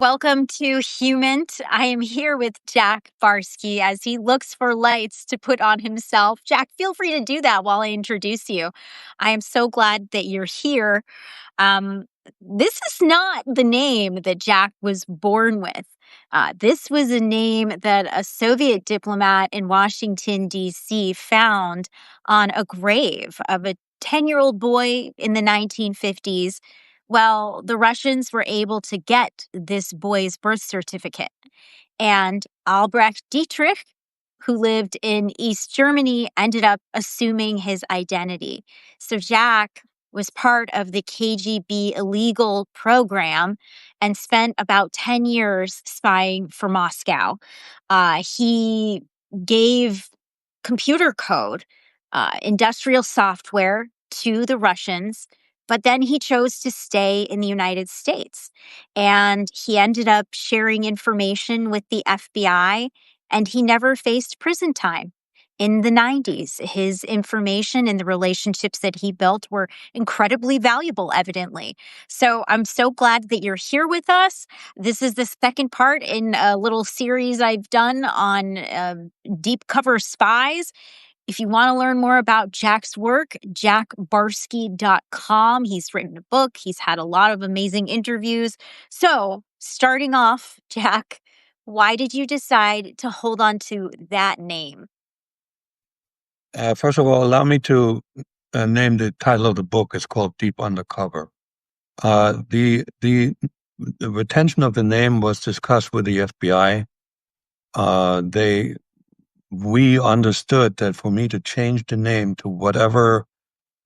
Welcome to Humant. I am here with Jack Barsky as he looks for lights to put on himself. Jack, feel free to do that while I introduce you. I am so glad that you're here. This is not the name that Jack was born with. This was a name that a Soviet diplomat in Washington, D.C. found on a grave of a 10-year-old boy in the 1950s. Well, the Russians were able to get this boy's birth certificate. And Albrecht Dittrich, who lived in East Germany, ended up assuming his identity. So Jack was part of the KGB illegal program and spent about 10 years spying for Moscow. He gave computer code, industrial software to the Russians, but then he chose to stay in the United States. And he ended up sharing information with the FBI, and he never faced prison time. In the 90s, his information and the relationships that he built were incredibly valuable, evidently. So I'm so glad that you're here with us. This is the second part in a little series I've done on deep cover spies. If you want to learn more about Jack's work, jackbarsky.com. He's written a book. He's had a lot of amazing interviews. So, starting off, Jack, why did you decide to hold on to that name? First of all, allow me to name the title of the book. It's called Deep Undercover. The retention of the name was discussed with the FBI. We understood that for me to change the name to whatever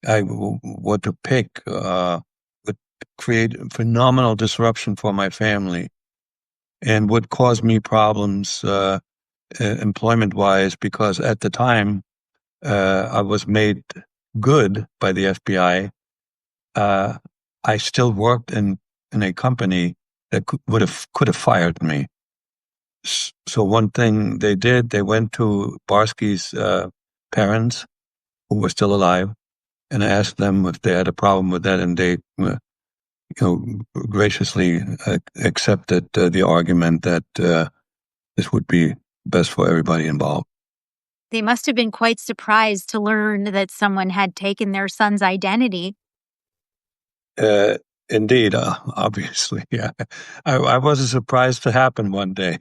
I were to pick would create phenomenal disruption for my family and would cause me problems employment-wise, because at the time I was made good by the FBI. I still worked in a company that could have fired me. So one thing they did, they went to Barsky's parents, who were still alive, and asked them if they had a problem with that, and they, graciously accepted the argument that this would be best for everybody involved. They must have been quite surprised to learn that someone had taken their son's identity. Indeed, obviously, yeah. I wasn't surprised to happen one day.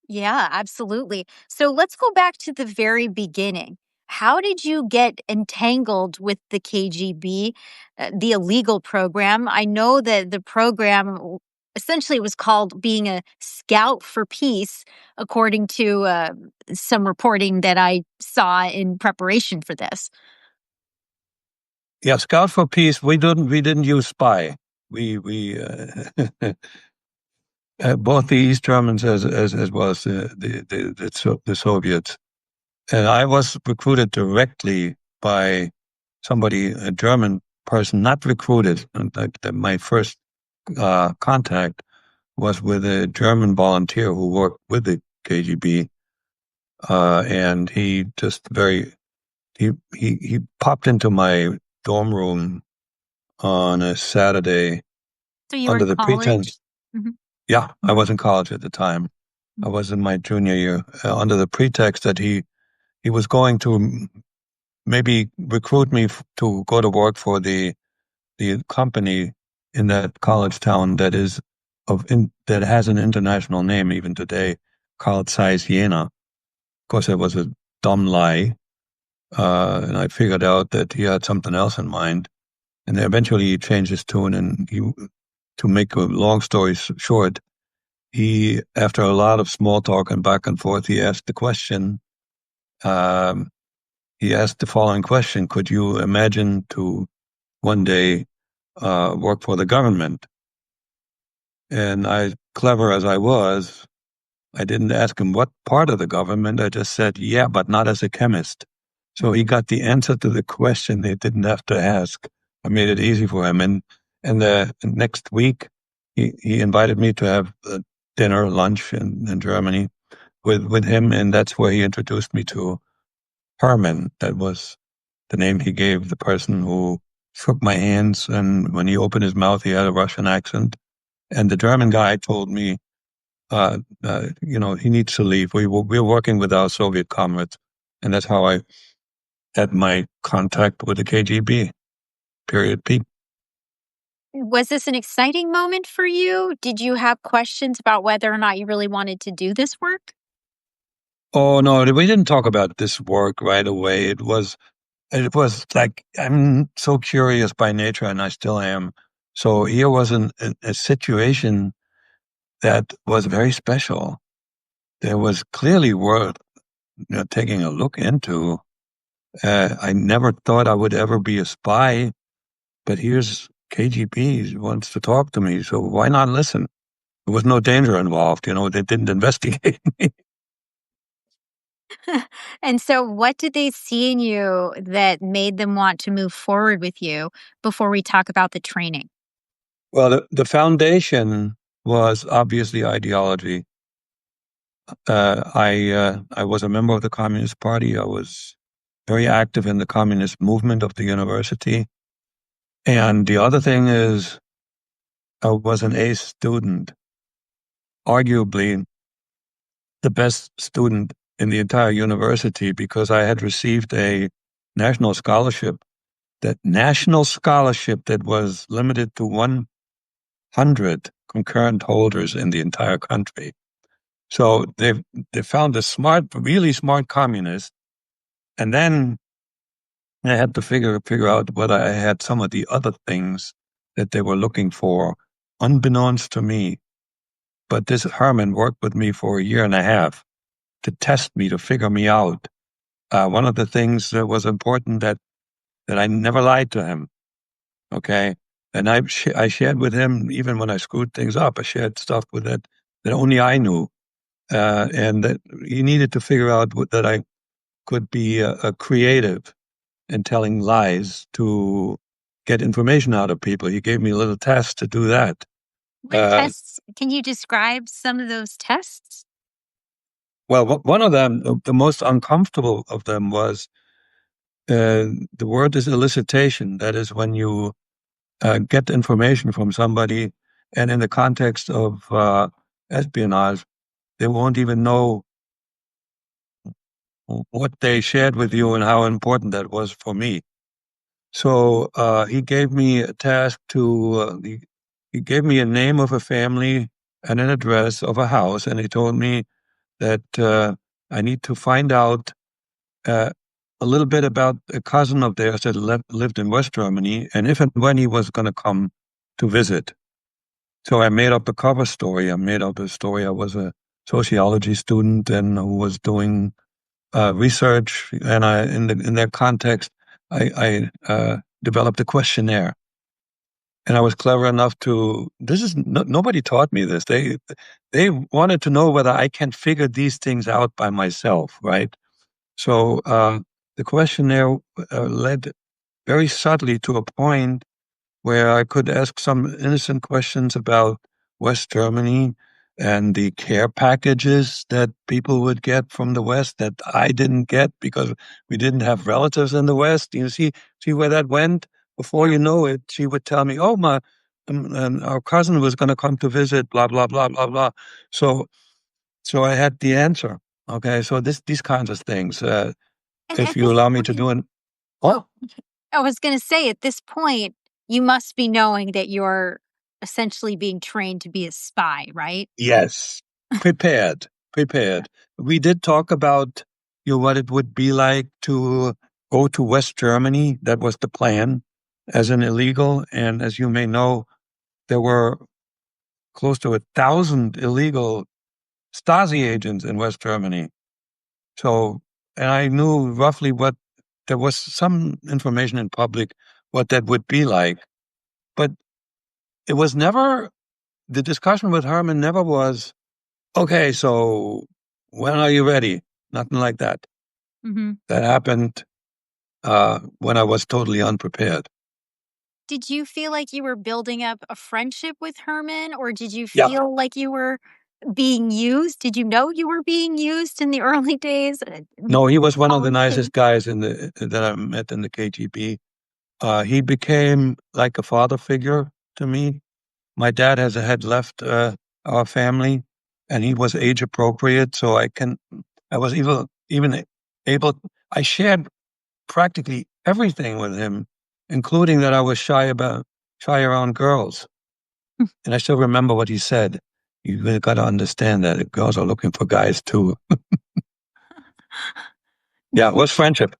Yeah, absolutely. So let's go back to the very beginning. How did you get entangled with the KGB, the illegal program? I know that the program essentially was called being a scout for peace, according to some reporting that I saw in preparation for this. Yeah, Scout for Peace. We didn't use spy. We both the East Germans as well as the Soviets. And I was recruited directly by somebody, a German person, not recruited. My first contact was with a German volunteer who worked with the KGB, and he just he popped into my dorm room on a Saturday. So you were in college? Pretense. Mm-hmm. Yeah, I was in college at the time. I was in my junior year, under the pretext that he was going to maybe recruit me to go to work for the company in that college town that that has an international name even today, called Zeiss Jena. Of course, it was a dumb lie, and I figured out that he had something else in mind. And eventually he changed his tune, and to make a long story short, after a lot of small talk and back and forth, he asked the question. He asked the following question: could you imagine to one day work for the government? And clever as I was, I didn't ask him what part of the government. I just said, yeah, but not as a chemist. So he got the answer to the question they didn't have to ask. I made it easy for him. And the next week, he invited me to have dinner, lunch in Germany with him. And that's where he introduced me to Herman. That was the name he gave the person who shook my hands. And when he opened his mouth, he had a Russian accent. And the German guy told me, he needs to leave. We're working with our Soviet comrades. And that's how I had my contact with the KGB, period P. Was this an exciting moment for you? Did you have questions about whether or not you really wanted to do this work? Oh, no, we didn't talk about this work right away. It was like, I'm so curious by nature, and I still am. So here was a situation that was very special. There was clearly worth taking a look into. I never thought I would ever be a spy, but here's KGB wants to talk to me, so why not listen? There was no danger involved. They didn't investigate me. And so, what did they see in you that made them want to move forward with you before we talk about the training? Well, the foundation was obviously ideology. I was a member of the Communist Party. I was very active in the communist movement of the university. And the other thing is, I was an A student, arguably the best student in the entire university, because I had received a national scholarship, that was limited to 100 concurrent holders in the entire country. So they found a really smart communist, and then I had to figure out whether I had some of the other things that they were looking for, unbeknownst to me. But this Herman worked with me for a year and a half to test me, to figure me out. One of the things that was important that I never lied to him. Okay. And I shared with him, even when I screwed things up, I shared stuff with that only I knew. And that he needed to figure out that I could be a creative in telling lies to get information out of people. He gave me a little test to do that. What tests? Can you describe some of those tests? Well, one of them, the most uncomfortable of them, was the word is elicitation. That is when you get information from somebody, and in the context of espionage, they won't even know what they shared with you and how important that was for me. So he gave me a task to, he gave me a name of a family and an address of a house, and he told me that I need to find out a little bit about a cousin of theirs that lived in West Germany, and if and when he was going to come to visit. So I made up a cover story. I made up a story. I was a sociology student and who was doing research, and in that context, I developed a questionnaire. And I was clever enough to. Nobody taught me this. They wanted to know whether I can figure these things out by myself, right? So the questionnaire led very subtly to a point where I could ask some innocent questions about West Germany and the care packages that people would get from the West that I didn't get because we didn't have relatives in the West. You see where that went? Before you know it, she would tell me, "Oh, our cousin was going to come to visit, blah blah blah blah blah." So I had the answer. Okay, so these kinds of things. And If at you this allow me to point, do it, well, I was going to say, at this point, you must be knowing that you're essentially being trained to be a spy, right? yes, prepared. We did talk about what it would be like to go to West Germany. That was the plan as an illegal. And as you may know, there were close to 1,000 illegal Stasi agents in West Germany. So, and I knew roughly there was some information in public what that would be like. But it was never, the discussion with Herman never was, okay, so when are you ready? Nothing like that. Mm-hmm. That happened when I was totally unprepared. Did you feel like you were building up a friendship with Herman, or did you Yeah. feel like you were being used? Did you know you were being used in the early days? No, he was one of the College days? nicest guys that I met in the KGB. He became like a father figure to me. my dad had left our family, and he was age appropriate, so I was even able. I shared practically everything with him, including that I was shy around girls. And I still remember what he said. You got to understand that girls are looking for guys too. Yeah, it was friendship.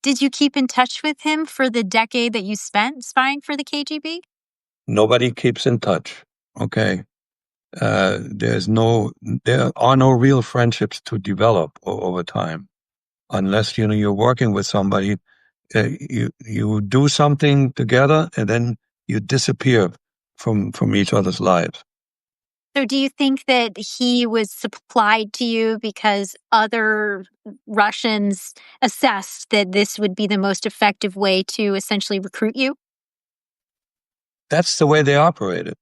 Did you keep in touch with him for the decade that you spent spying for the KGB? Nobody keeps in touch. Okay. There are no real friendships to develop over time, unless you're working with somebody. You do something together, and then you disappear from each other's lives. So do you think that he was supplied to you because other Russians assessed that this would be the most effective way to essentially recruit you? That's the way they operated.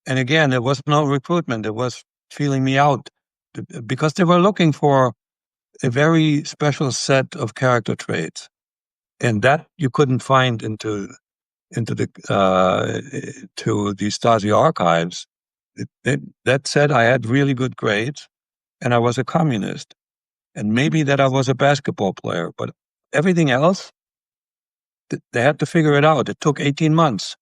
And again, there was no recruitment. It was feeling me out because they were looking for a very special set of character traits, and that you couldn't find into the to the Stasi archives. That said, I had really good grades, and I was a communist, and maybe that I was a basketball player, but everything else, they had to figure it out. It took 18 months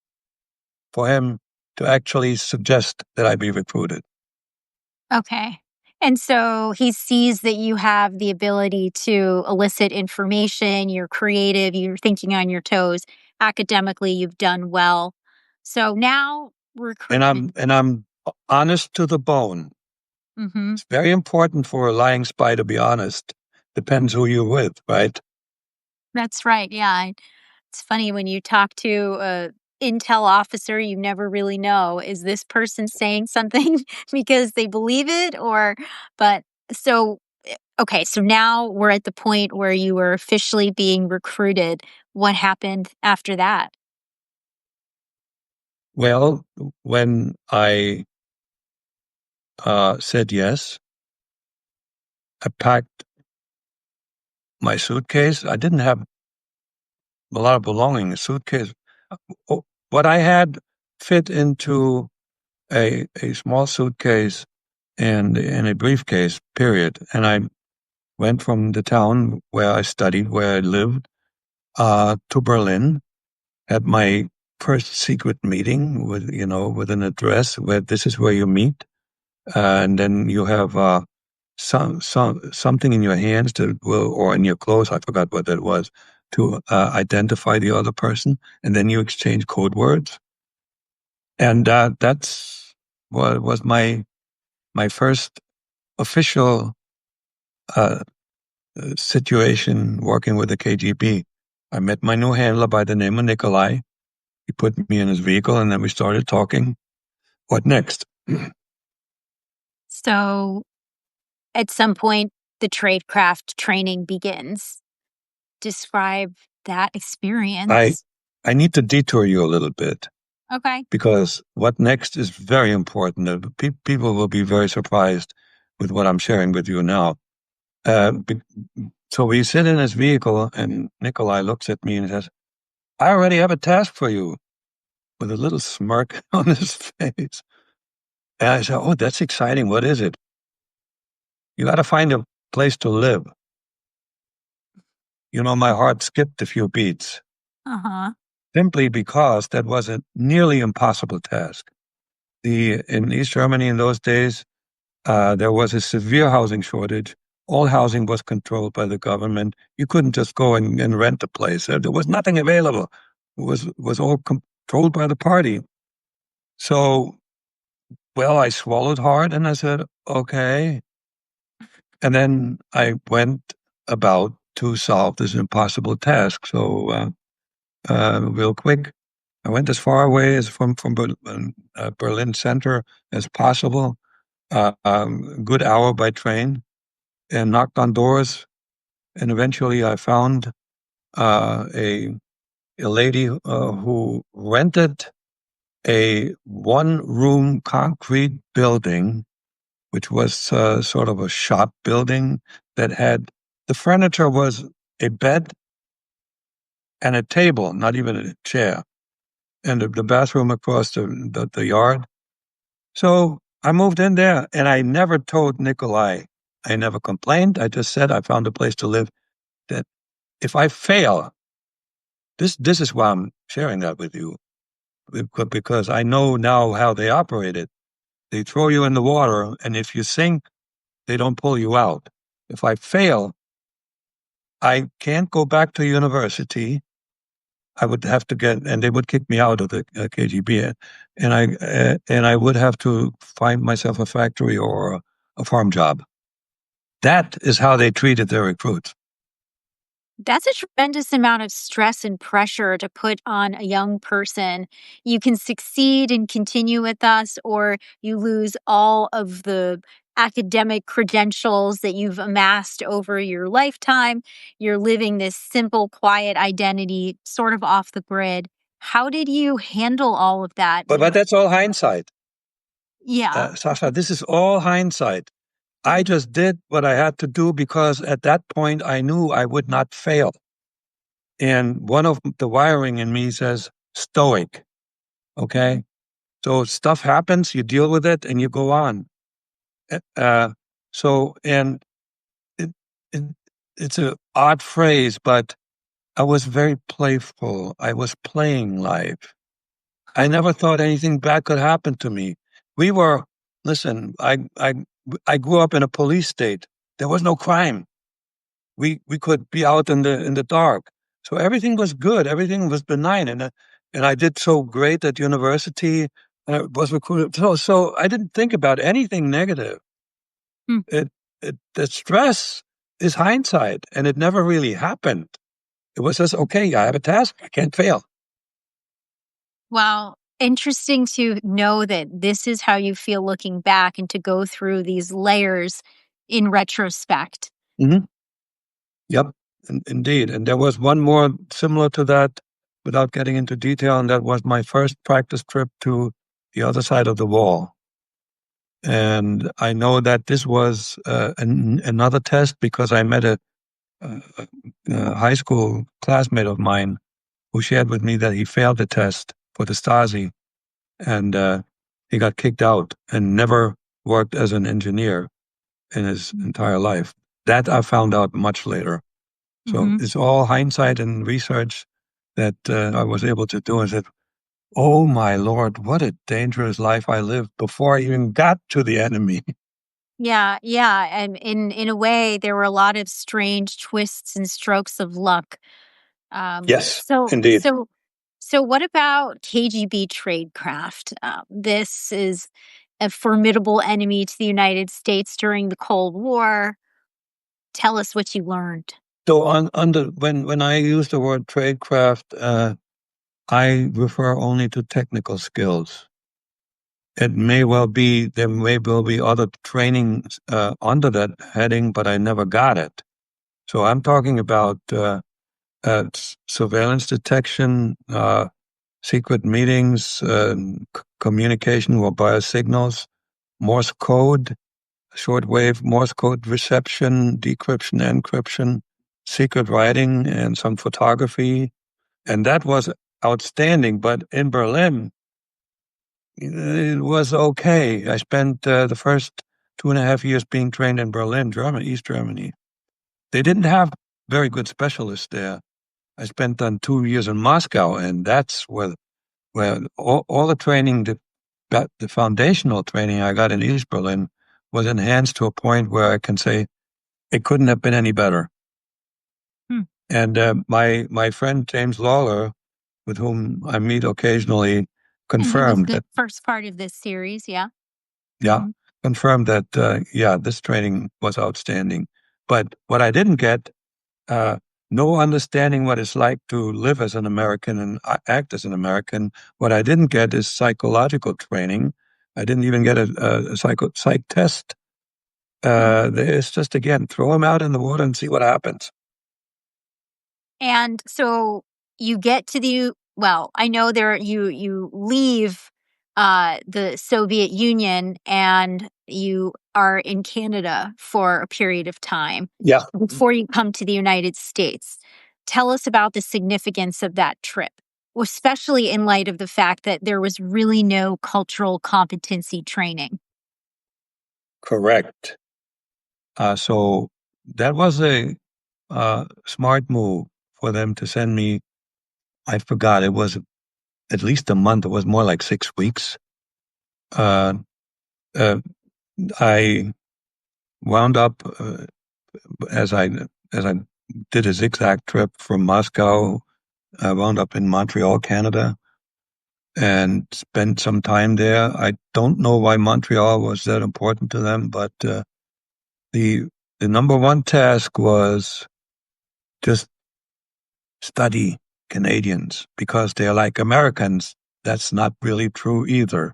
for him to actually suggest that I be recruited. Okay. And so he sees that you have the ability to elicit information, you're creative, you're thinking on your toes. Academically, you've done well. So now recruitment. And I'm honest to the bone. Mm-hmm. It's very important for a lying spy to be honest. Depends who you're with, right? That's right. Yeah. It's funny when you talk to a intel officer, you never really know, is this person saying something because they believe it but so okay, so now we're at the point where you were officially being recruited. What happened after that? Well, when I said yes, I packed my suitcase. I didn't have a lot of belongings. A suitcase, what I had fit into a small suitcase and in a briefcase, period. And I went from the town where I studied, where I lived, to Berlin, had my first secret meeting with an address where this is where you meet. And then you have something in your hands or in your clothes, I forgot what that was, to identify the other person. And then you exchange code words. And that's what was my first official situation working with the KGB. I met my new handler by the name of Nikolai. He put me in his vehicle, and then we started talking. What next? So at some point, the tradecraft training begins. Describe that experience. I need to detour you a little bit. Okay. Because what next is very important. People will be very surprised with what I'm sharing with you now. So we sit in his vehicle, and Nikolai looks at me and says, "I already have a task for you," with a little smirk on his face. And I said, "Oh, that's exciting. What is it?" "You got to find a place to live." My heart skipped a few beats, Uh-huh. simply because that was a nearly impossible task. In East Germany in those days, there was a severe housing shortage. All housing was controlled by the government. You couldn't just go and rent a place. There was nothing available. It was all controlled by the party. So, well, I swallowed hard and I said, okay. And then I went about to solve this impossible task. So, real quick, I went as far away as from Berlin center as possible. Good hour by train, and knocked on doors. And eventually I found a lady who rented a one-room concrete building, which was sort of a shop building that had the furniture was a bed and a table, not even a chair. and the bathroom across the yard. So I moved in there, and I never told Nikolai. I never complained. I just said I found a place to live. That if I fail, this is why I'm sharing that with you, because I know now how they operate it. They throw you in the water, and if you sink, they don't pull you out. If I fail, I can't go back to university. I would have to and they would kick me out of the KGB, and I would have to find myself a factory or a farm job. That is how they treated their recruits. That's a tremendous amount of stress and pressure to put on a young person. You can succeed and continue with us, or you lose all of the academic credentials that you've amassed over your lifetime. You're living this simple, quiet identity, sort of off the grid. How did you handle all of that? But that's all hindsight. Yeah. Sasha, this is all hindsight. I just did what I had to do because at that point I knew I would not fail. And one of the wiring in me says stoic. Okay. So stuff happens, you deal with it, and you go on. And it, it, it's an odd phrase, but I was very playful. I was playing life. I never thought anything bad could happen to me. Listen, I grew up in a police state. There was no crime. We could be out in the dark. So everything was good. Everything was benign. And I did so great at university. I was recruited. So I didn't think about anything negative. Hmm. The stress is hindsight, and it never really happened. It was just, okay, I have a task. I can't fail. Wow. Interesting to know that this is how you feel looking back and to go through these layers in retrospect. Mm-hmm. Yep, indeed. And there was one more similar to that without getting into detail, and that was my first practice trip to the other side of the wall. And I know that this was another test because I met a high school classmate of mine who shared with me that he failed the test for the Stasi, and he got kicked out and never worked as an engineer in his entire life. That I found out much later. So it's all hindsight and research that I was able to do. I said, oh my Lord, what a dangerous life I lived before I even got to the enemy. Yeah, yeah. And in a way, there were a lot of strange twists and strokes of luck. Yes, So indeed. so so what about KGB tradecraft? This is a formidable enemy to the United States during the Cold War. Tell us what you learned. So when I use the word tradecraft, I refer only to technical skills. It may well be there may well be other training under that heading, but I never got it. So I'm talking about surveillance detection, secret meetings, communication or biosignals, Morse code, shortwave Morse code reception, decryption, encryption, secret writing, and some photography. And that was outstanding. But in Berlin, it was okay. I spent the first 2.5 years being trained in Berlin, Germany, East Germany. They didn't have very good specialists there. I spent 2 years in Moscow, and that's where all the training, the foundational training I got in East Berlin was enhanced to a point where I can say it couldn't have been any better. And my friend James Lawler, with whom I meet occasionally, And he was confirmed the that, first part of this series, yeah? yeah, confirmed that, yeah, this training was outstanding. But what I didn't get, no understanding what it's like to live as an American and act as an American. What I didn't get is psychological training. I didn't even get a psych test. It's just, again, throw them out in the water and see what happens. And so you get to I know you leave the Soviet Union and you are in Canada for a period of time Yeah. before you come to the United States. Tell us about the significance of that trip. especially in light of the fact that there was really no cultural competency training. Correct. So that was a smart move for them to send me. I forgot, it was at least a month. It was more like 6 weeks. Uh, uh, I wound up as I did a zigzag trip from Moscow. I wound up in Montreal, Canada, and spent some time there. I don't know why Montreal was that important to them, but the number one task was just study Canadians because they're like Americans. That's not really true either.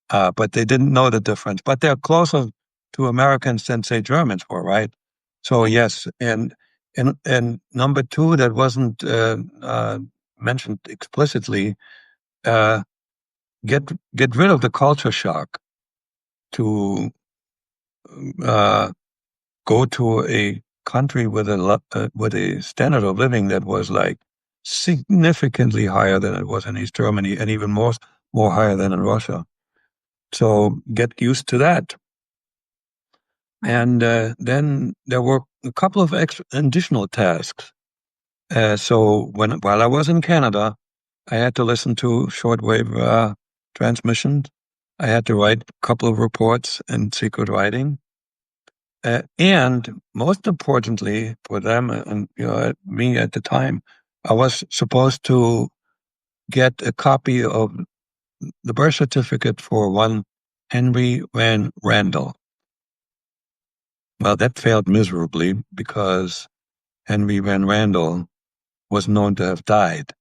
But they didn't know the difference. But they're closer to Americans than, say, Germans were, right? So yes, and number two that wasn't mentioned explicitly, uh, get rid of the culture shock to uh, go to a country with a standard of living that was like significantly higher than it was in East Germany, and even more higher than in Russia. So get used to that. And then there were a couple of additional tasks. So while I was in Canada, I had to listen to shortwave transmissions. I had to write a couple of reports in secret writing. And most importantly for them and me at the time, I was supposed to get a copy of the birth certificate for one Henry Van Randall. Well, that failed miserably because Henry Van Randall was known to have died.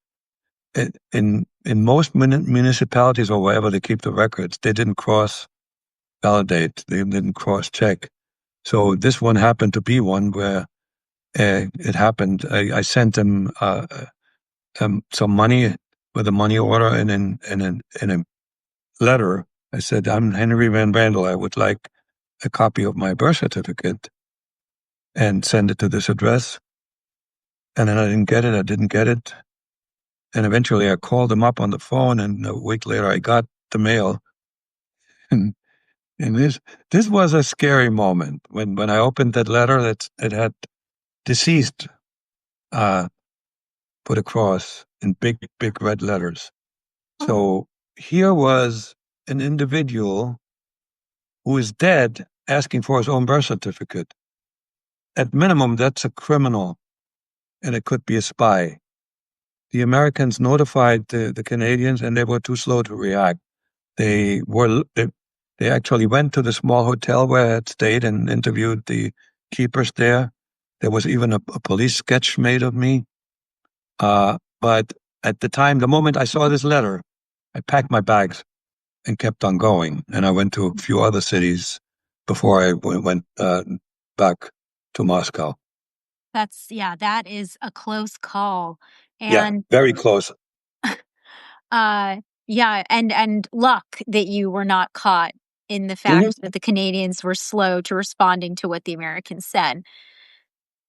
In most municipalities or wherever they keep the records, they didn't cross-validate, they didn't cross-check. So this one happened to be one where it happened. I sent him some money with a money order and in a letter. I said, "I'm Henry Van Randall. I would like a copy of my birth certificate and send it to this address." And then I didn't get it. And eventually I called him up on the phone, and a week later I got the mail. And this was a scary moment when I opened that letter. It had deceased put across in big red letters. So here was an individual who is dead asking for his own birth certificate. At minimum, that's a criminal, and it could be a spy. The Americans notified the Canadians, and they were too slow to react. They actually went to the small hotel where I had stayed and interviewed the keepers there. There was even a police sketch made of me. But at the time, the moment I saw this letter, I packed my bags and kept on going. And I went to a few other cities before I went back to Moscow. That is a close call. Yeah, And very close. and luck that you were not caught in the fact that the Canadians were slow to responding to what the Americans said.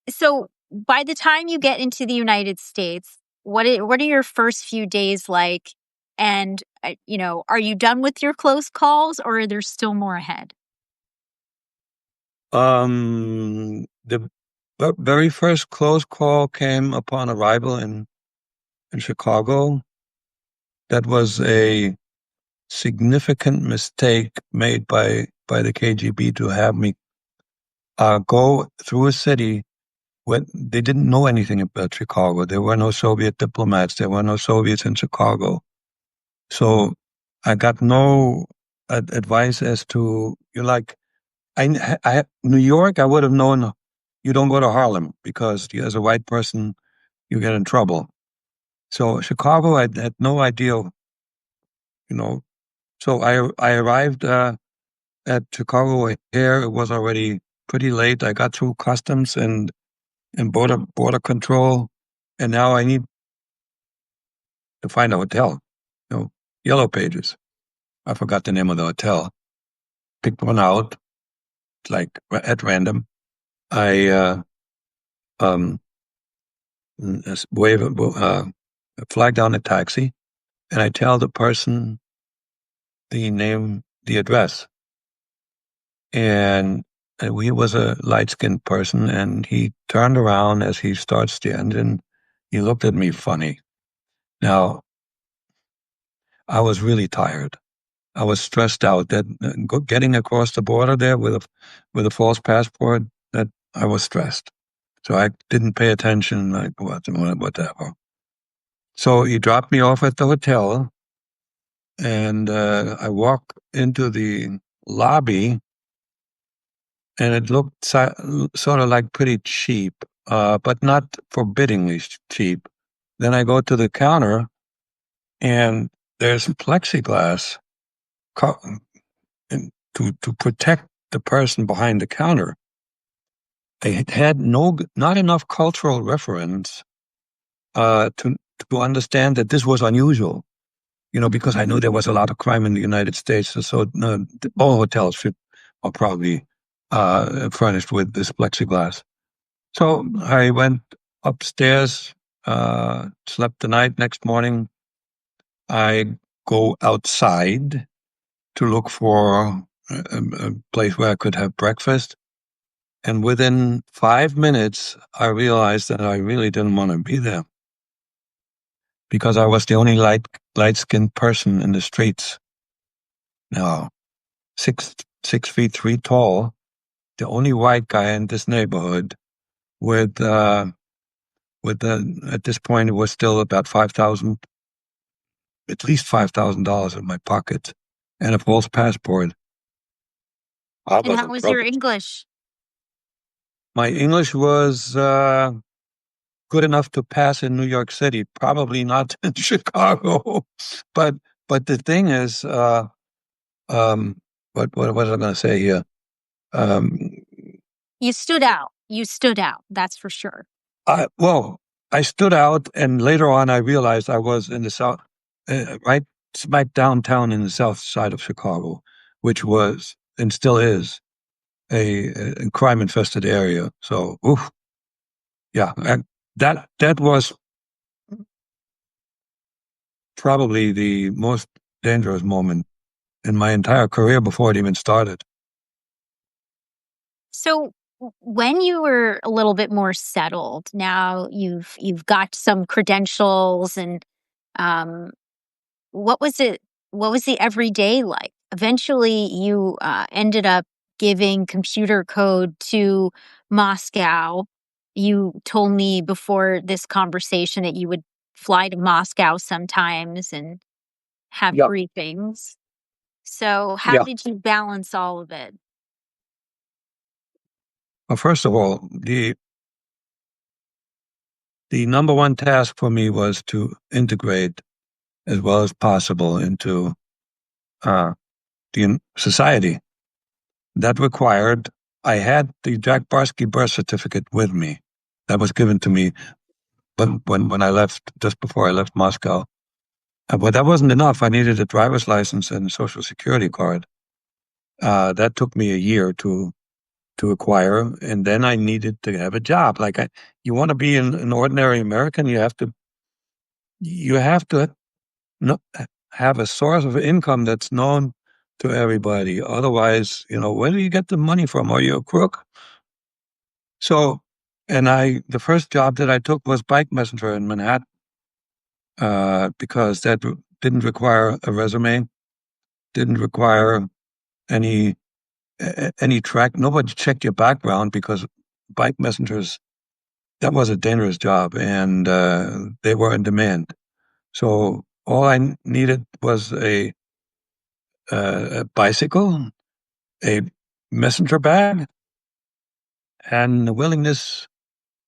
So by the time you get into the United States, what are your first few days like? And, are you done with your close calls, or are there still more ahead? The very first close call came upon arrival in Chicago. That was a significant mistake made by the KGB to have me go through a city when they didn't know anything about Chicago. There were no Soviet diplomats. There were no Soviets in Chicago. So I got no advice as to, New York, I would have known you don't go to Harlem because as a white person, you get in trouble. So Chicago, I had no idea, So I arrived at Chicago here. It was already pretty late. I got through customs and border control, and now I need to find a hotel. Yellow Pages. I forgot the name of the hotel. Picked one out, like at random. I flag down a taxi, and I tell the person the name, the address. And he was a light-skinned person, and he turned around as he starts the engine. He looked at me funny. Now, I was really tired. I was stressed out that getting across the border there with a false passport, that I was stressed. So I didn't pay attention, like whatever. So he dropped me off at the hotel, and I walked into the lobby, and it looked sort of like pretty cheap, but not forbiddingly cheap. Then I go to the counter, and there's plexiglass to protect the person behind the counter. They had not enough cultural reference to understand that this was unusual. Because I knew there was a lot of crime in the United States, so all hotels are probably furnished with this plexiglass. So I went upstairs, slept the night. Next morning, I go outside to look for a place where I could have breakfast. And within 5 minutes, I realized that I really didn't want to be there because I was the only light-skinned person in the streets. Now, 6'3" tall, the only white guy in this neighborhood with at this point, it was still about at least $5,000 in my pocket and a false passport. And how was your English? My English was good enough to pass in New York City, probably not in Chicago. But the thing is, what was I going to say here? You stood out. You stood out. That's for sure. I stood out, and later on, I realized I was in the south, right smack downtown in the south side of Chicago, which was and still is a crime-infested area. So, yeah, that was probably the most dangerous moment in my entire career before it even started. So when you were a little bit more settled, now you've got some credentials, and what was it? What was the everyday like? Eventually, you ended up giving computer code to Moscow. You told me before this conversation that you would fly to Moscow sometimes and have briefings. So how did you balance all of it? Well, first of all, the number one task for me was to integrate as well as possible into the society. That required, I had the Jack Barsky birth certificate with me. That was given to me when I left, just before I left Moscow. But that wasn't enough. I needed a driver's license and a social security card. That took me a year to acquire, and then I needed to have a job. Like you want to be an ordinary American, you have to have a source of income that's known to everybody. Otherwise, where do you get the money from? Are you a crook? So, and the first job that I took was bike messenger in Manhattan, because that didn't require a resume, didn't require any track. Nobody checked your background because bike messengers, that was a dangerous job, and they were in demand. So all I needed was a bicycle, a messenger bag, and the willingness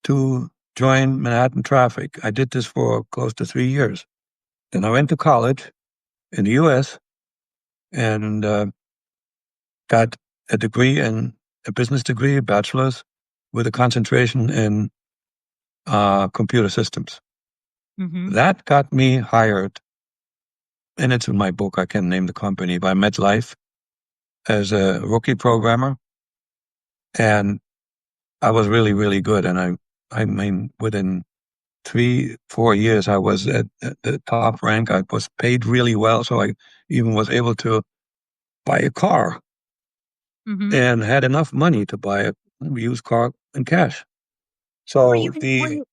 to join Manhattan traffic. I did this for close to 3 years. Then I went to college in the U.S. and got a degree a business degree, a bachelor's, with a concentration in computer systems. Mm-hmm. That got me hired, and it's in my book, I can name the company, by MetLife as a rookie programmer. And I was really, really good. And I mean, within 3, 4 years, I was at the top rank. I was paid really well, so I even was able to buy a car Hmm. and had enough money to buy a used car in cash. Were So you were the you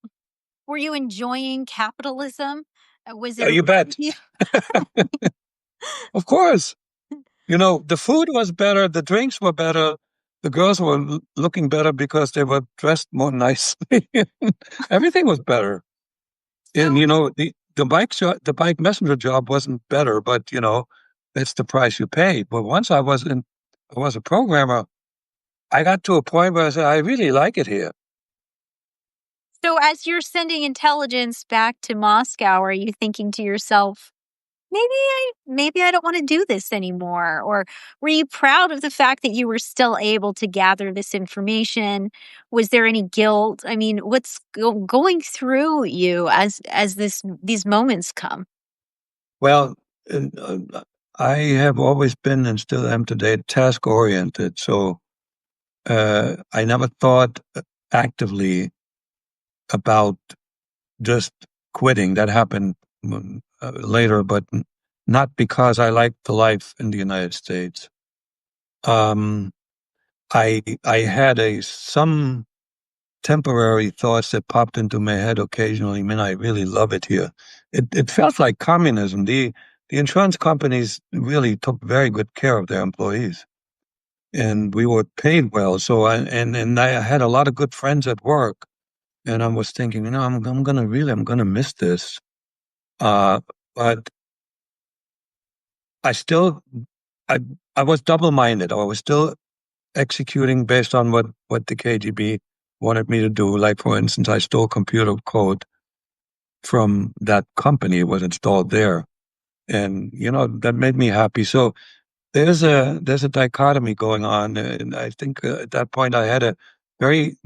were you enjoying capitalism? Was it you bet, yeah. of course. You know, the food was better, the drinks were better, the girls were looking better because they were dressed more nicely. Everything was better. And So you know, the bike messenger job wasn't better, but you know, that's the price you pay. But once I was a programmer. I got to a point where I said, I really like it here. so as you're sending intelligence back to Moscow, are you thinking to yourself, maybe I don't want to do this anymore? Or were you proud of the fact that you were still able to gather this information? Was there any guilt? I mean, what's going through you as these moments come? Well, I have always been and still am today task oriented. So I never thought actively about just quitting. That happened later, but not because I liked the life in the United States. Um, I had some temporary thoughts that popped into my head occasionally. Man, I really love it here. It felt like communism. The insurance companies really took very good care of their employees, and we were paid well. So and I had a lot of good friends at work, and I was thinking, you know, I'm gonna miss this. Uh, but I still I I was double minded. I was still executing based on what the KGB wanted me to do. Like for instance, I stole computer code from that company. It was installed there, and you know that made me happy. So there's a dichotomy going on, and I think at that point I had a very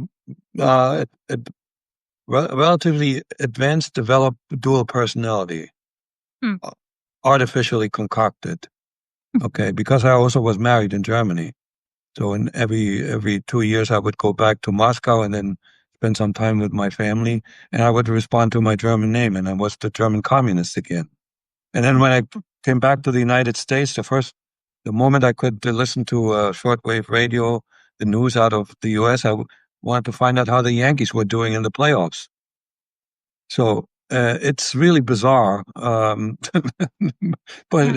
relatively advanced, developed dual personality, Hmm. uh, artificially concocted. Okay, because I also was married in Germany. So in every 2 years, I would go back to Moscow and then spend some time with my family, and I would respond to my German name, and I was the German communist again. And then when I came back to the United States, the moment I could listen to shortwave radio, the news out of the U.S., wanted to find out how the Yankees were doing in the playoffs. So it's really bizarre, but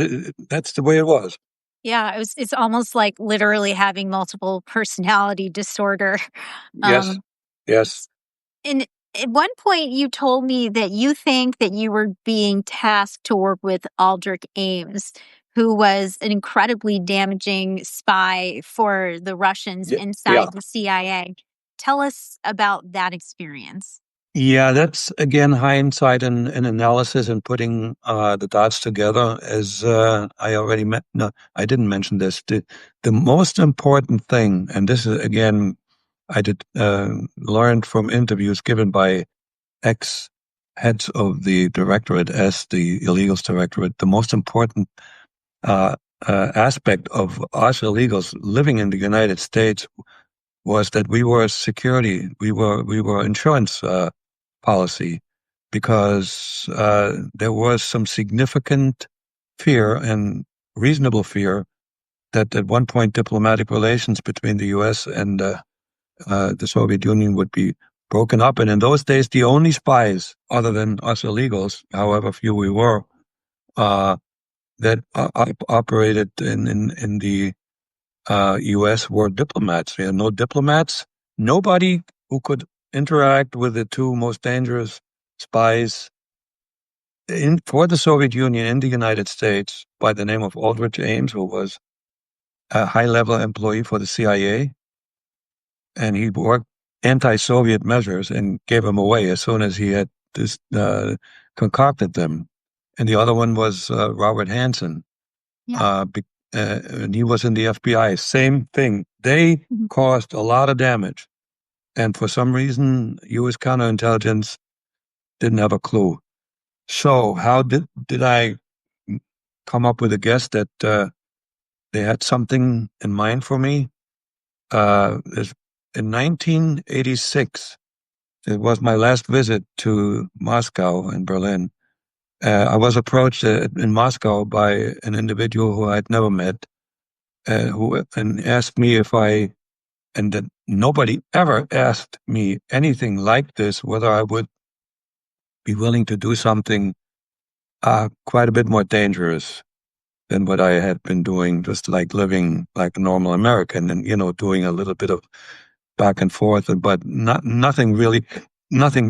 that's the way it was. Yeah, it's almost like literally having multiple personality disorder. Yes, Um, yes. and at one point you told me that you think that you were being tasked to work with Aldrich Ames, who was an incredibly damaging spy for the Russians Yeah. inside the CIA. Tell us about that experience. Yeah, that's again hindsight and analysis and putting the dots together. As I already met, no, I didn't mention this. The most important thing, and this is again, I did learned from interviews given by ex heads of the directorate as the illegals directorate. The most important uh, aspect of us illegals living in the United States was that we were security, we were insurance policy, because there was some significant fear and reasonable fear that at one point diplomatic relations between the U.S. and the Soviet Union would be broken up. And in those days, the only spies, other than us illegals, however few we were, uh, that operated in the U.S. were diplomats. We had no diplomats, nobody who could interact with the two most dangerous spies for the Soviet Union in the United States by the name of Aldrich Ames, who was a high-level employee for the CIA, and he worked anti-Soviet measures and gave them away as soon as he had concocted them. And the other one was Robert Hansen, Yeah. uh, and he was in the FBI. Same thing. They Mhm. caused a lot of damage, and for some reason, U.S. counterintelligence didn't have a clue. So, how did I come up with a guess that they had something in mind for me? In 1986, it was my last visit to Moscow and Berlin. I was approached in Moscow by an individual who I'd never met, who and asked me if and that nobody ever asked me anything like this, whether I would be willing to do something quite a bit more dangerous than what I had been doing, just like living like a normal American and, doing a little bit of back and forth, but nothing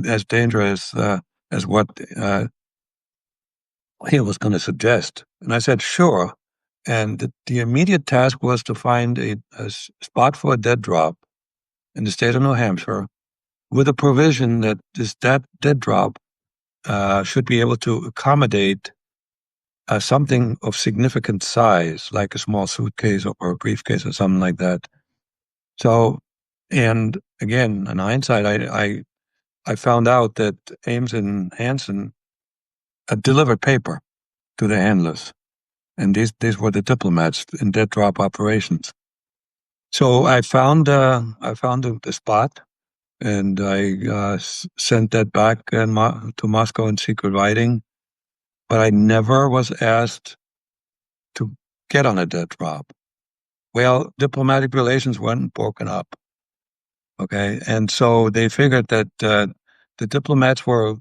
as dangerous as what he was going to suggest. And I said, sure. And the immediate task was to find a spot for a dead drop in the state of New Hampshire with a provision that that dead drop should be able to accommodate something of significant size, like a small suitcase or a briefcase or something like that. So, and again, in hindsight, I found out that Ames and Hansen delivered paper to the handlers, and these were the diplomats in dead drop operations. So I found the spot, and I sent that back to Moscow in secret writing, but I never was asked to get on a dead drop. Well, diplomatic relations weren't broken up, okay, and so they figured that the diplomats were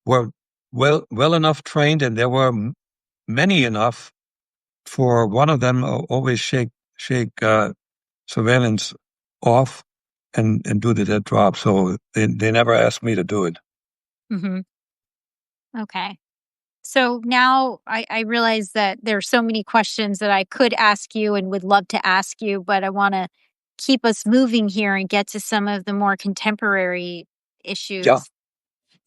well enough trained, and there were many enough for one of them always shake surveillance off and do the dead drop. So they never asked me to do it. Mm-hmm. Okay. So now I realize that there are so many questions that I could ask you and would love to ask you, but I want to keep us moving here and get to some of the more contemporary issues. Yeah.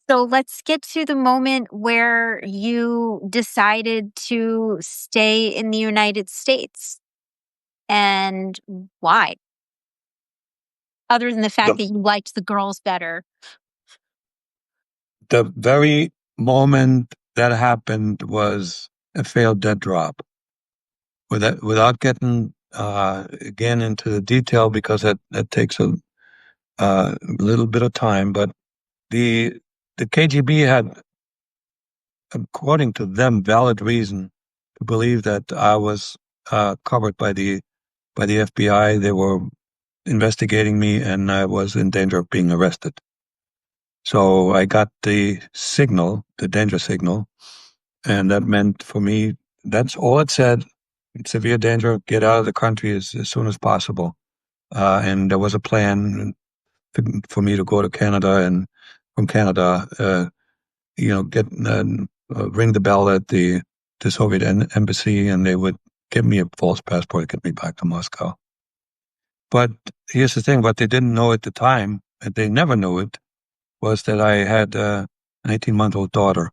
So let's get to the moment where you decided to stay in the United States. And why? Other than the fact that you liked the girls better. The very moment that happened was a failed dead drop. Without getting again into the detail, because that takes a little bit of time, but the KGB had, according to them, valid reason to believe that I was covered by the FBI. They were investigating me, and I was in danger of being arrested. So I got the signal, the danger signal, and that meant for me, that's all it said: severe danger, get out of the country as soon as possible. And there was a plan for me to go to Canada, and from Canada, ring the bell at the Soviet embassy, and they would give me a false passport to get me back to Moscow. But here's the thing: what they didn't know at the time, and they never knew it, was that I had an 18-month-old daughter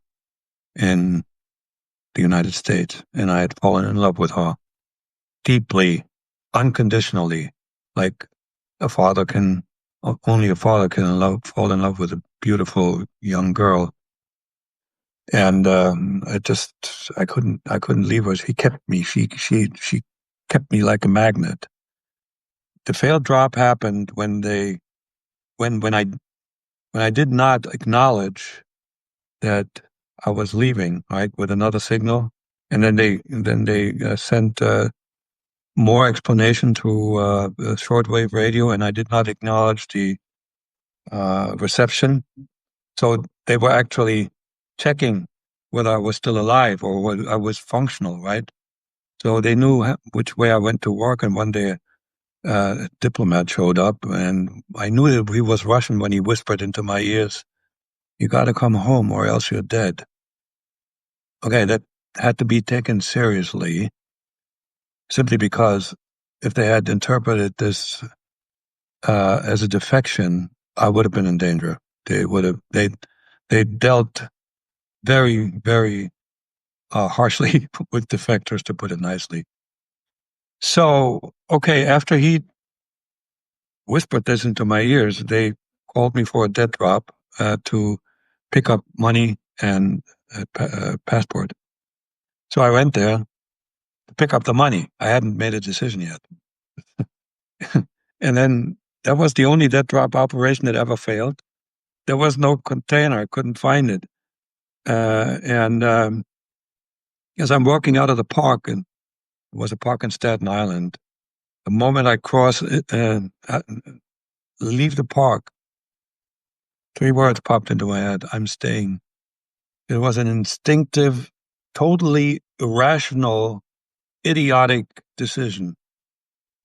in the United States, and I had fallen in love with her deeply, unconditionally, like only a father can fall in love with a beautiful young girl. And I couldn't leave her. She kept me. She kept me like a magnet. The failed drop happened when I did not acknowledge that I was leaving, right, with another signal, and then they sent more explanation through shortwave radio, and I did not acknowledge the reception. So they were actually checking whether I was still alive or whether I was functional, right? So they knew which way I went to work, and one day a diplomat showed up, and I knew that he was Russian when he whispered into my ears, "You got to come home or else you're dead." Okay, that had to be taken seriously, simply because if they had interpreted this as a defection, I would have been in danger. They dealt very, very harshly with defectors, to put it nicely. So, okay, after he whispered this into my ears, they called me for a dead drop to pick up money and a passport. So I went there to pick up the money. I hadn't made a decision yet. And then That was the only dead drop operation that ever failed. There was no container. I couldn't find it. As I'm walking out of the park, and it was a park in Staten Island, the moment I leave the park, 3 words popped into my head: I'm staying. It was an instinctive, totally irrational, idiotic decision,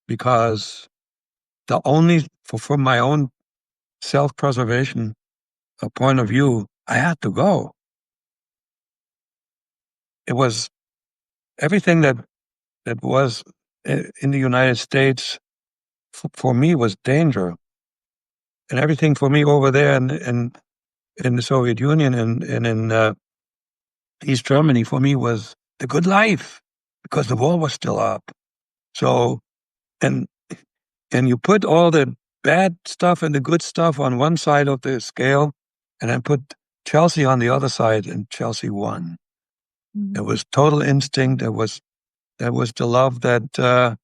because from my own self-preservation point of view, I had to go. It was everything that was in the United States for me was danger, and everything for me over there in the Soviet Union and in East Germany for me was the good life, because the wall was still up. So, and you put all the bad stuff and the good stuff on one side of the scale, and then put Chelsea on the other side, and Chelsea won. Mm-hmm. It was total instinct. That was the love that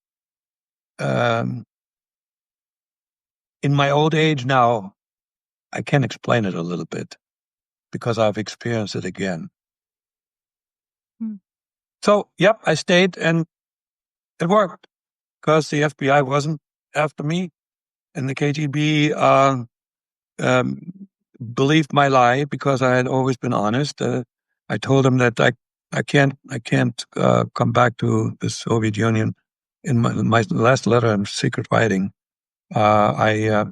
in my old age now, I can explain it a little bit because I've experienced it again. Hmm. So, yep, I stayed, and it worked because the FBI wasn't after me, and the KGB believed my lie because I had always been honest. I told them that I can't come back to the Soviet Union. In my last letter in secret writing, I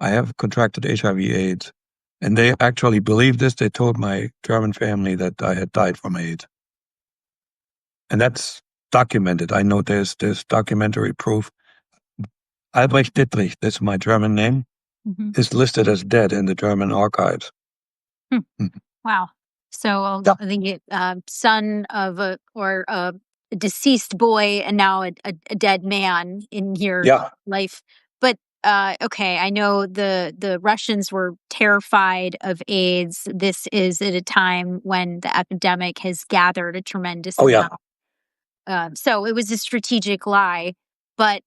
have contracted HIV/AIDS, and they actually believed this. They told my German family that I had died from AIDS, and that's documented. I know there's documentary proof. Albrecht Dittrich, that's my German name, is listed as dead in the German archives. Wow. So the son of a deceased boy and now a dead man in your life. But okay, I know the Russians were terrified of AIDS. This is at a time when the epidemic has gathered a tremendous amount. So it was a strategic lie. But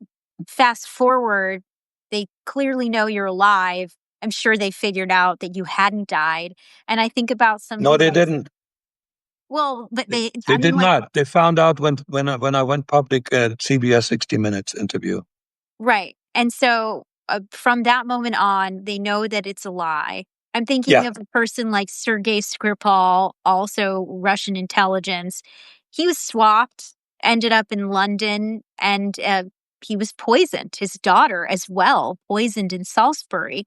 fast forward, they clearly know you're alive. I'm sure they figured out that you hadn't died. And I think about some. No, they didn't. Well, but they did not. They found out when I went public at CBS 60 Minutes interview. Right. And so from that moment on, they know that it's a lie. I'm thinking of a person like Sergei Skripal, also Russian intelligence. He was swapped, ended up in London, and he was poisoned. His daughter as well, poisoned in Salisbury.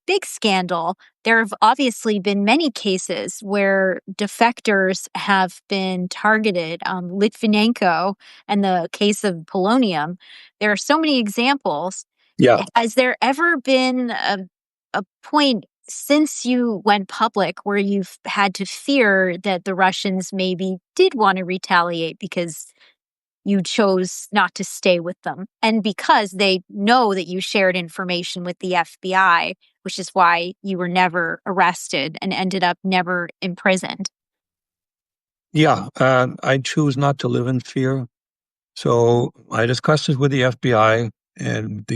Big scandal. There have obviously been many cases where defectors have been targeted. Litvinenko and the case of polonium. There are so many examples. Yeah. Has there ever been a point since you went public where you've had to fear that the Russians maybe did want to retaliate because you chose not to stay with them, and because they know that you shared information with the FBI, which is why you were never arrested and ended up never imprisoned? Yeah, I choose not to live in fear. So I discussed it with the FBI, and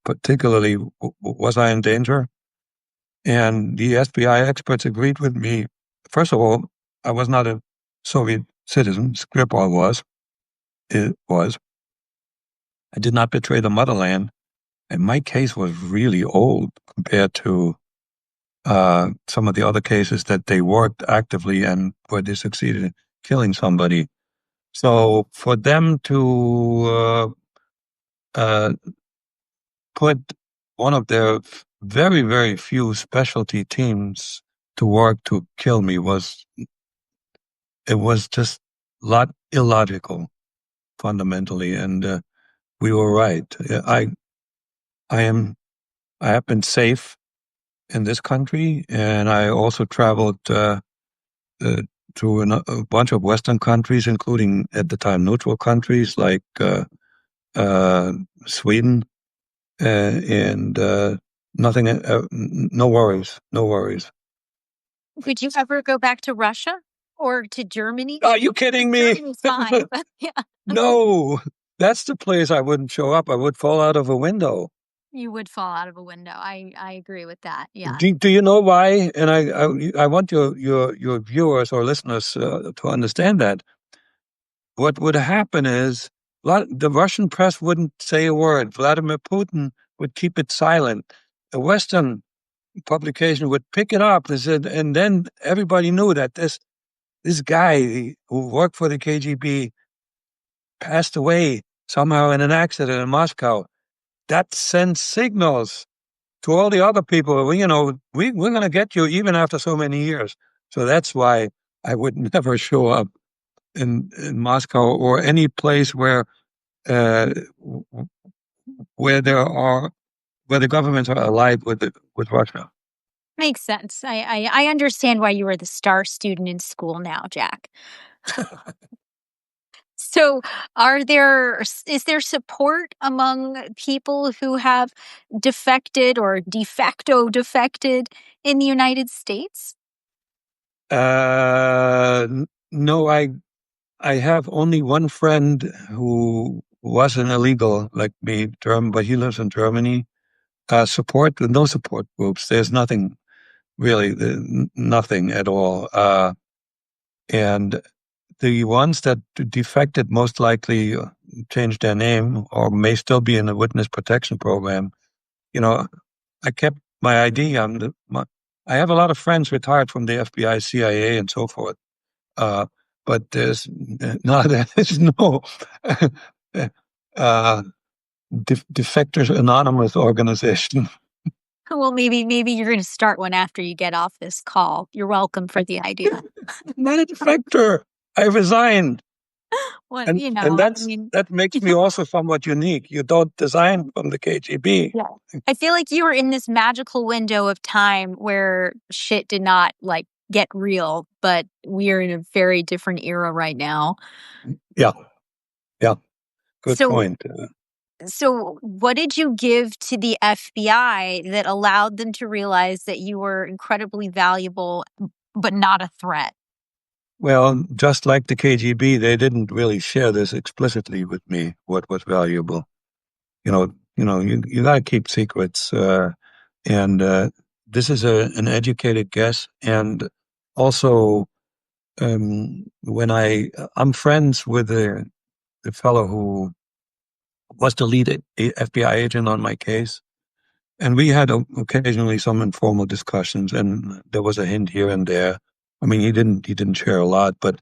particularly was I in danger? And the FBI experts agreed with me. First of all, I was not a Soviet citizen. Skripal was. It was. I did not betray the motherland, and my case was really old compared to some of the other cases that they worked actively and where they succeeded in killing somebody. So for them to put one of their very, very few specialty teams to work to kill me was just illogical, fundamentally, and we were right. I have been safe in this country, and I also traveled to a bunch of Western countries, including at the time neutral countries like Sweden, and nothing. No worries. No worries. Would you ever go back to Russia or to Germany? Are you kidding me? Germany's fine, but yeah. No, that's the place I wouldn't show up. I would fall out of a window. You would fall out of a window. I agree with that. Yeah. Do you know why? And I want your viewers or listeners to understand that. What would happen is the Russian press wouldn't say a word. Vladimir Putin would keep it silent. A Western publication would pick it up and then everybody knew that this guy who worked for the KGB passed away somehow in an accident in Moscow. That sends signals to all the other people. We're going to get you even after so many years. So that's why I would never show up in Moscow or any place where uh, where the governments are allied with Russia. Makes sense. I understand why you were the star student in school now, Jack. So, is there support among people who have defected or de facto defected in the United States? No, I have only one friend who was an illegal like me, but he lives in Germany. No support groups. There's nothing really, nothing at all. And the ones that defected most likely changed their name or may still be in the witness protection program. I kept my ID. I have a lot of friends retired from the FBI, CIA, and so forth. But there's no Defectors Anonymous organization. Well, maybe you're going to start one after you get off this call. You're welcome for the idea. Not a defector. I resigned. Well, And that makes me also somewhat unique. You don't design from the KGB. Yeah. I feel like you were in this magical window of time where shit did not get real, but we are in a very different era right now. Yeah. Good point. So what did you give to the FBI that allowed them to realize that you were incredibly valuable, but not a threat? Well, just like the KGB, they didn't really share this explicitly with me, what was valuable. You got to keep secrets. And this is an educated guess. And also, when I'm friends with the fellow who was the lead FBI agent on my case, and we had occasionally some informal discussions, and there was a hint here and there. I mean, he didn't share a lot, but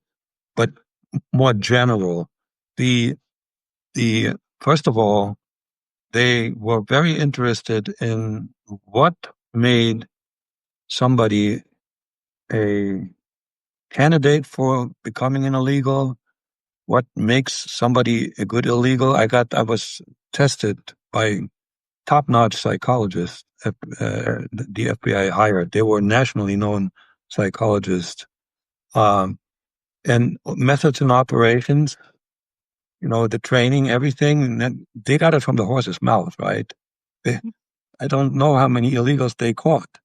more general. The first of all, they were very interested in what made somebody a candidate for becoming an illegal, what makes somebody a good illegal. I was tested by top-notch psychologists the FBI hired. They were nationally known psychologists. And methods and operations, the training, everything, they got it from the horse's mouth, right? I don't know how many illegals they caught.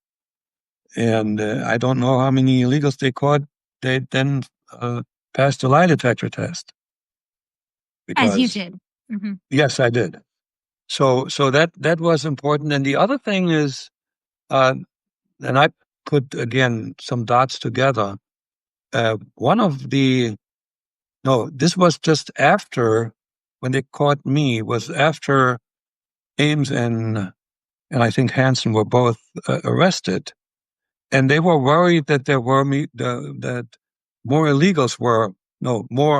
And I don't know how many illegals they caught. They then passed the lie detector test. As you did. Mm-hmm. Yes, I did. So that was important. And the other thing is, and I put, again, some dots together. This was just after, when they caught me, was after Ames and I think Hansen were both arrested. And they were worried that that more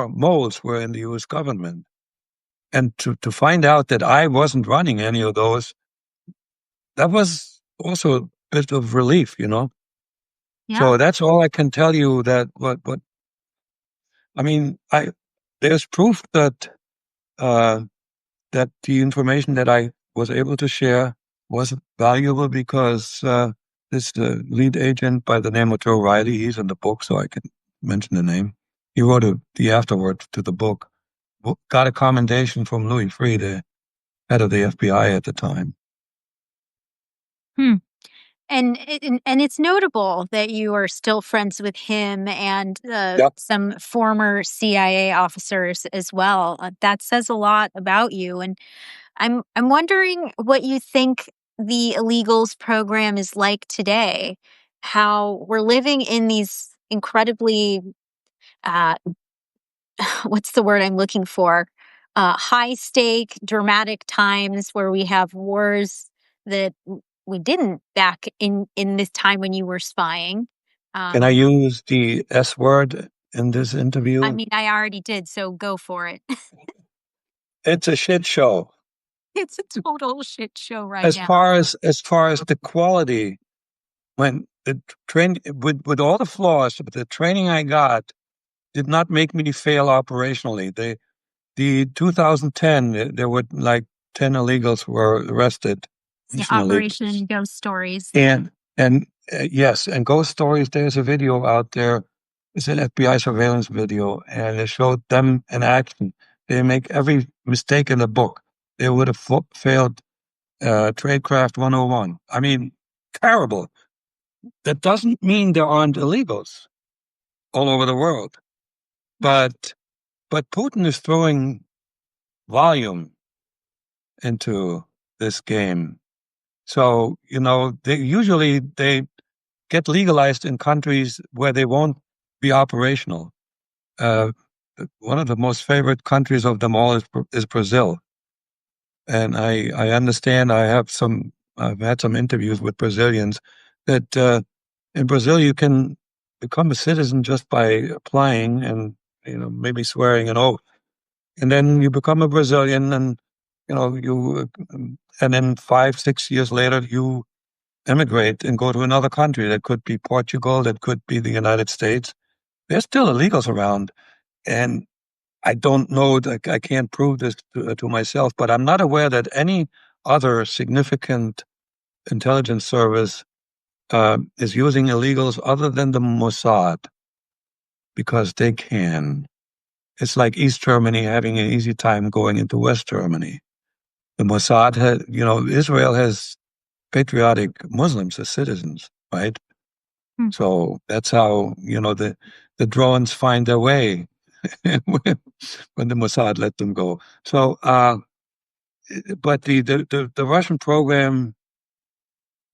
moles were in the U.S. government. And to find out that I wasn't running any of those, that was also a bit of relief, Yeah. So that's all I can tell you. There's proof that that the information that I was able to share was valuable because this lead agent by the name of Joe Riley, he's in the book, so I can mention the name. He wrote the afterword to the book. Got a commendation from Louis Freeh, the head of the FBI at the time. And it's notable that you are still friends with him and Yep. some former CIA officers as well. That says a lot about you. And I'm wondering what you think the illegals program is like today. How we're living in these incredibly uh, what's the word I'm looking for? High stake, dramatic times where we have wars that we didn't back in this time when you were spying. Can I Um, use the S word in this I interview? mean, I already did, so go for it. It's a shit show. It's a total shit show right As now. far as the quality, when the train with all the flaws, but the training I got did not make me fail operationally. The 2010, there were like 10 illegals were arrested, It's the Russian illegals. Operation Ghost Stories. And yes, and ghost stories. There's a video out there. It's an FBI surveillance video, and it showed them in action. They make every mistake in the book. They would have failed tradecraft 101. I mean, terrible. That doesn't mean there aren't illegals all over the world, Right. but Putin is throwing volume into this game. So, they get legalized in countries where they won't be operational. Uh, One of the most favorite countries of them all is Brazil. And I understand I've had some interviews with Brazilians that in Brazil you can become a citizen just by applying and, maybe swearing an oath. And then you become a Brazilian and, and then 5, 6 years later, you emigrate and go to another country. That could be Portugal, that could be the United States. There's still illegals around. And I don't know, I can't prove this to myself, but I'm not aware that any other significant intelligence service is using illegals other than the Mossad because they can. It's like East Germany having an easy time going into West Germany. The Mossad Israel has patriotic Muslims as citizens, right? Hmm. So that's how, the drones find their way when the Mossad let them go. So, but the Russian program,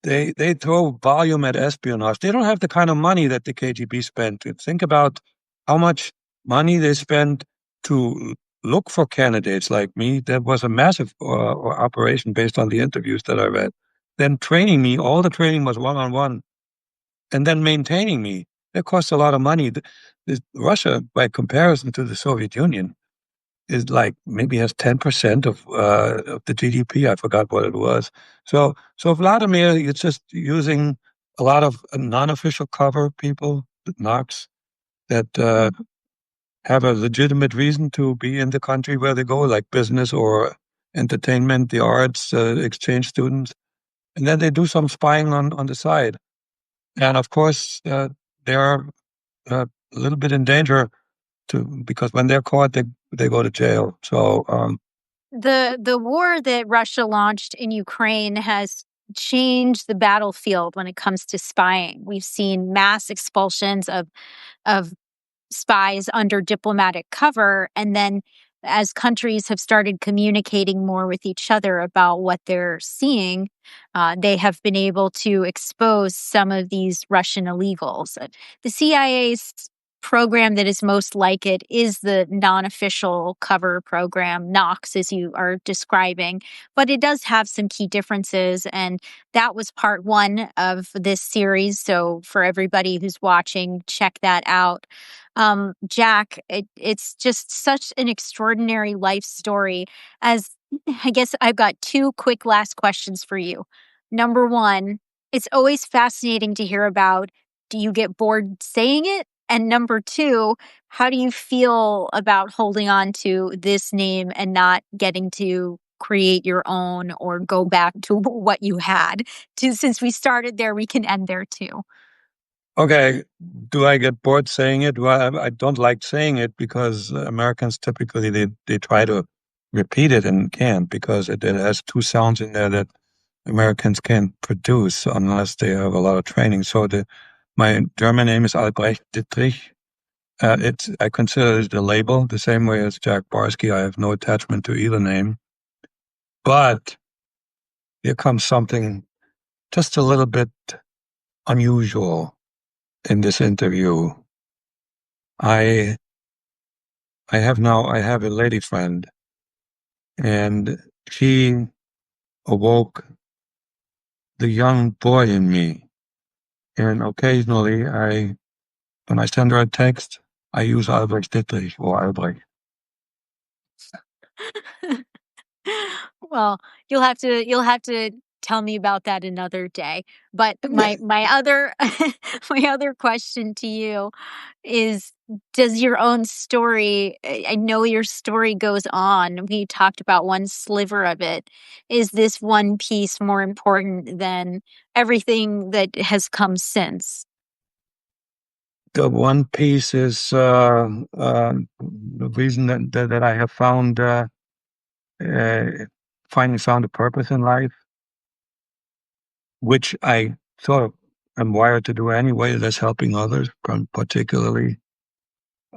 they throw volume at espionage. They don't have the kind of money that the KGB spent. Think about how much money they spent to look for candidates like me. That was a massive operation based on the interviews that I read. Then training me, all the training was one-on-one, and then maintaining me. It costs a lot of money. Russia, by comparison to the Soviet Union, is like maybe has 10% of the GDP. I forgot what it was. So Vladimir is just using a lot of non-official cover people, narcs, that have a legitimate reason to be in the country where they go, like business or entertainment, the arts, exchange students, and then they do some spying on the side. And of course, they are a little bit in danger because when they're caught, they go to jail. So The war that Russia launched in Ukraine has changed the battlefield when it comes to spying. We've seen mass expulsions of spies under diplomatic cover. And then as countries have started communicating more with each other about what they're seeing, they have been able to expose some of these Russian illegals. The CIA's program that is most like it is the non-official cover program, NOx, as you are describing, but it does have some key differences. And that was part one of this series. So for everybody who's watching, check that out. Jack, it's just such an extraordinary life story. As I guess I've got two quick last questions for you. Number one, it's always fascinating to hear about. Do you get bored saying it? And number two, how do you feel about holding on to this name and not getting to create your own or go back to what you had? Since we started there, we can end there too. okay, do I get bored saying it? Well, I don't like saying it because Americans typically they try to repeat it and can't because it has two sounds in there that Americans can't produce unless they have a lot of training. So my German name is Albrecht Dittrich. I consider it a label, the same way as Jack Barsky. I have no attachment to either name. But here comes something just a little bit unusual in this interview. I have a lady friend, and she awoke the young boy in me. And occasionally when I send her a text, I use Albrecht Dittrich or Albrecht. Well, you'll have to tell me about that another day. But my other my other question to you is, does your own story, I know your story goes on. We talked about one sliver of it. Is this one piece more important than everything that has come since? The one piece is the reason that I have finally found a purpose in life, which I sort of am wired to do anyway. That's helping others, particularly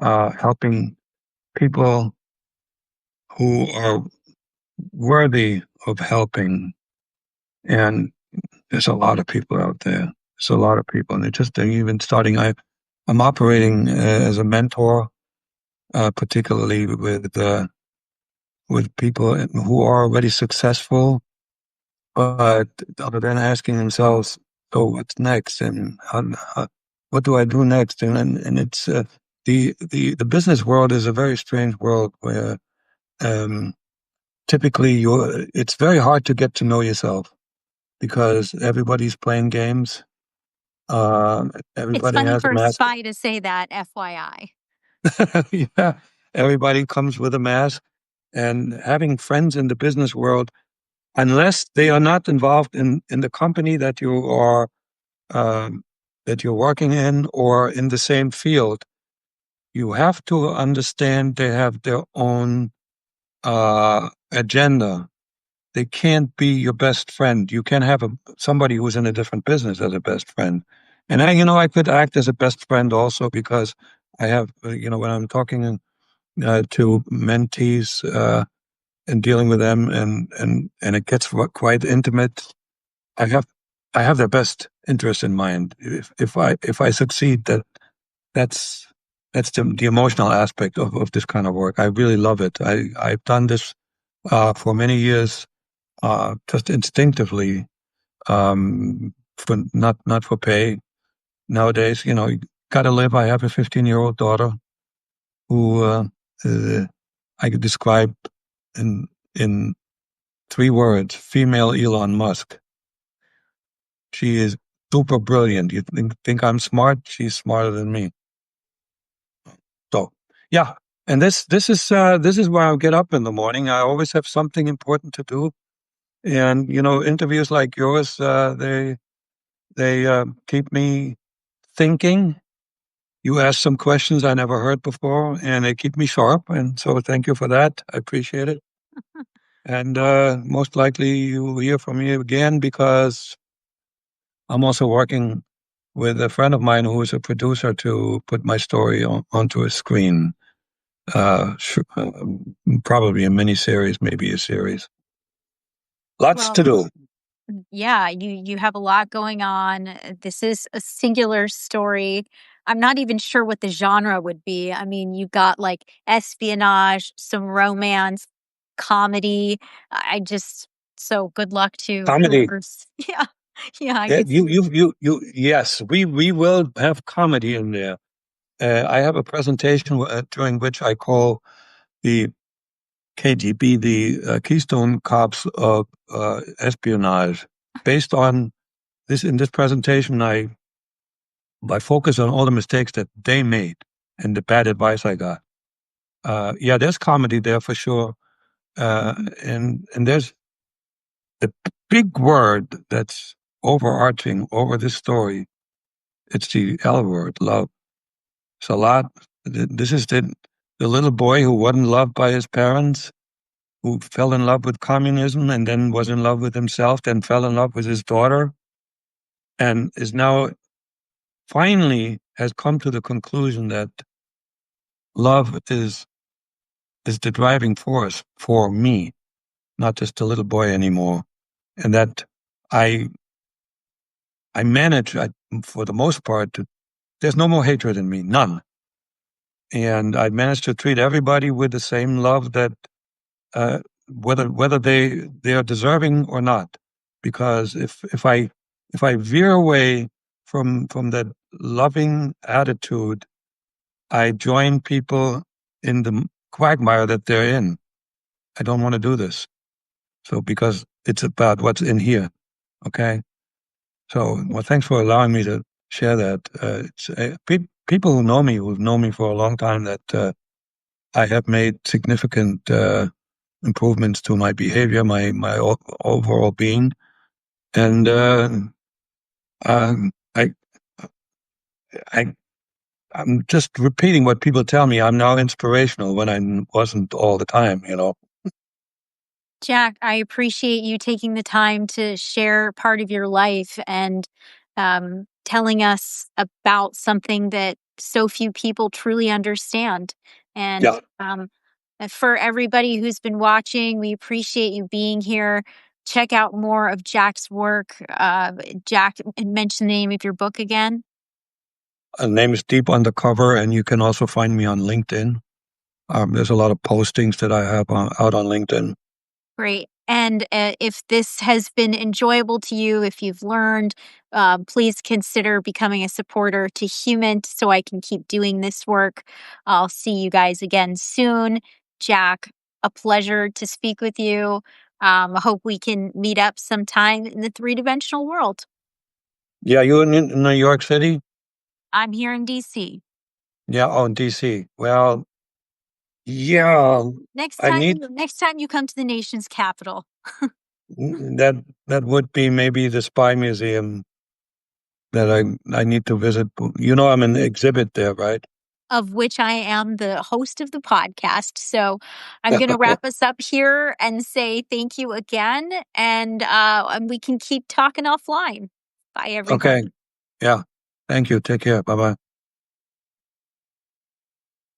helping people who are worthy of helping. And there's a lot of people out there. There's a lot of people, and they're even starting. I'm operating as a mentor, particularly with people who are already successful, but other than asking themselves, "So what's next?" and what do I do next? And it's the business world is a very strange world where typically it's very hard to get to know yourself because everybody's playing games. It's Everybody funny has a for a mask. spy to say that, FYI. Yeah, everybody comes with a mask, and having friends in the business world, unless they are not involved in the company that you are that you're working in or in the same field, you have to understand they have their own agenda. They can't be your best friend. You can have somebody who's in a different business as a best friend. And I could act as a best friend also because I have, when I'm talking to mentees and dealing with them, and it gets quite intimate. I have their best interest in mind. If I succeed, that's the emotional aspect of this kind of work. I really love it. I've done this for many years, just instinctively, for not for pay. Nowadays, you gotta live. I have a 15-year-old daughter who I could describe in 3 words: female Elon Musk. She is super brilliant. You think I'm smart? She's smarter than me. So yeah, and this is why I get up in the morning. I always have something important to do, and interviews like yours, they keep me thinking. You ask some questions I never heard before, and they keep me sharp. And so thank you for that. I appreciate it. And most likely you will hear from me again because I'm also working with a friend of mine who is a producer to put my story onto a screen. Probably a mini-series, maybe a series. Lots Well, to do. yeah, you have a lot going on. This is a singular story. I'm not even sure what the genre would be. I mean, you got like espionage, some romance, comedy. I just so good luck to Comedy. whoever's yeah. Yeah, I Yeah, could see. yes, we will have comedy in there. I have a presentation during which I call the KGB the Keystone Cops of espionage. Based on this, in this presentation, I focus on all the mistakes that they made and the bad advice I got. Yeah, there's comedy there for sure, and there's the big word that's overarching over this story. It's the L word, love. It's a lot. This is the little boy who wasn't loved by his parents, who fell in love with communism and then was in love with himself, then fell in love with his daughter, and is now finally has come to the conclusion that love is the driving force for me, not just a little boy anymore. And that I manage, for the most part, there's no more hatred in me, none. And I managed to treat everybody with the same love that, whether they are deserving or not. Because if I veer away from that loving attitude, I join people in the quagmire that they're in. I don't want to do this. So because it's about what's in here. Okay. So, well, thanks for allowing me to share that. People who've known me for a long time, that I have made significant improvements to my behavior, my overall being, and I I'm just repeating what people tell me. I'm now inspirational when I wasn't all the time. Jack, I appreciate you taking the time to share part of your life and telling us about something that so few people truly understand. And Yeah. for everybody who's been watching, we appreciate you being here. Check out more of Jack's work. Jack, mention the name of your book again. The name is Deep Undercover, and you can also find me on LinkedIn. There's a lot of postings that I have out on LinkedIn. Great. And if this has been enjoyable to you, if you've learned, please consider becoming a supporter to Wouldnt so I can keep doing this work. I'll see you guys again soon. Jack, a pleasure to speak with you. I hope we can meet up sometime in the three-dimensional world. Yeah, you in New York City? I'm here in DC. Yeah, oh, in DC. Well, yeah, Next I time, need next time you come to the nation's capital, that would be maybe the Spy Museum that I need to visit. I'm an exhibit there, right? of which I am the host of the podcast. So I'm going to wrap us up here and say thank you again. And we can keep talking offline. Bye, everybody. Okay. Yeah. Thank you. Take care. Bye-bye.